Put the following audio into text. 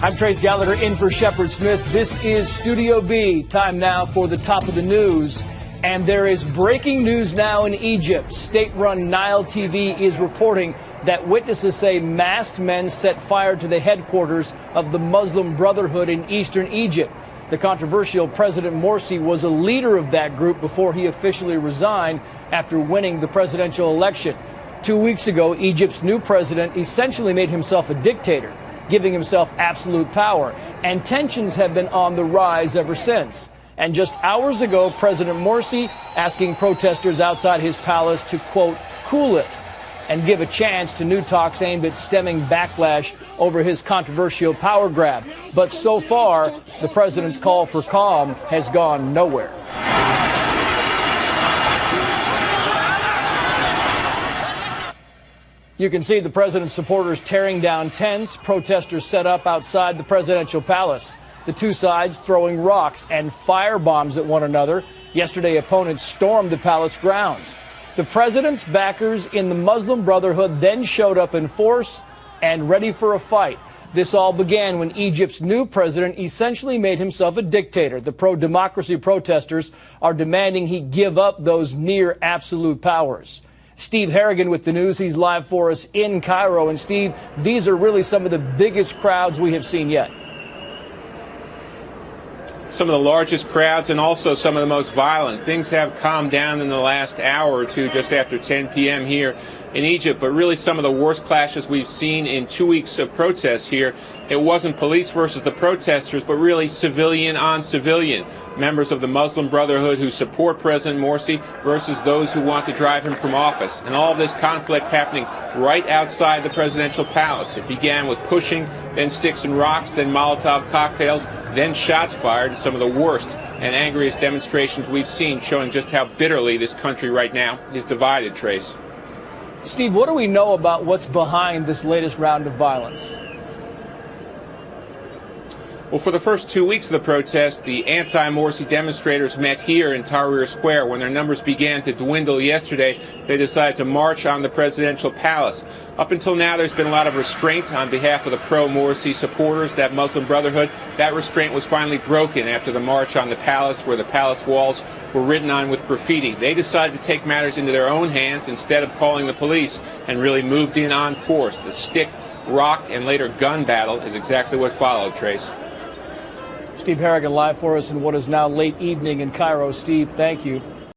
I'm Trace Gallagher in for Shepard Smith. This is Studio B. Time now for the top of the news. And there is breaking news now in Egypt. State-run Nile TV is reporting that witnesses say masked men set fire to the headquarters of the Muslim Brotherhood in eastern Egypt. The controversial President Morsi was a leader of that group before he officially resigned after winning the presidential election. 2 weeks ago, Egypt's new president essentially made himself a dictator, giving himself absolute power, and tensions have been on the rise ever since. And just hours ago, President Morsi asking protesters outside his palace to, quote, cool it and give a chance to new talks aimed at stemming backlash over his controversial power grab. But so far, the president's call for calm has gone nowhere. You can see the president's supporters tearing down tents, protesters set up outside the presidential palace. The two sides throwing rocks and fire bombs at one another. Yesterday, opponents stormed the palace grounds. The president's backers in the Muslim Brotherhood then showed up in force and ready for a fight. This all began when Egypt's new president essentially made himself a dictator. The pro-democracy protesters are demanding he give up those near absolute powers. Steve Harrigan with the news. He's live for us in Cairo. And Steve, these are really some of the biggest crowds we have seen yet. Some of the largest crowds and also some of the most violent. Things have calmed down in the last hour or two just after 10 p.m. here in Egypt, but really some of the worst clashes we've seen in 2 weeks of protests here. It wasn't police versus the protesters, but really civilian on civilian. Members of the Muslim Brotherhood who support President Morsi versus those who want to drive him from office. And all of this conflict happening right outside the presidential palace. It began with pushing, then sticks and rocks, then Molotov cocktails, then shots fired. Some of the worst and angriest demonstrations we've seen, showing just how bitterly this country right now is divided, Trace. Steve, what do we know about what's behind this latest round of violence? Well, for the first 2 weeks of the protest, the anti-Morsi demonstrators met here in Tahrir Square. When their numbers began to dwindle yesterday, they decided to march on the presidential palace. Up until now, there's been a lot of restraint on behalf of the pro-Morsi supporters, that Muslim Brotherhood. That restraint was finally broken after the march on the palace, where the palace walls were written on with graffiti. They decided to take matters into their own hands instead of calling the police, and really moved in on force. The stick, rock, and later gun battle is exactly what followed, Trace. Steve Harrigan live for us in what is now late evening in Cairo. Steve, thank you.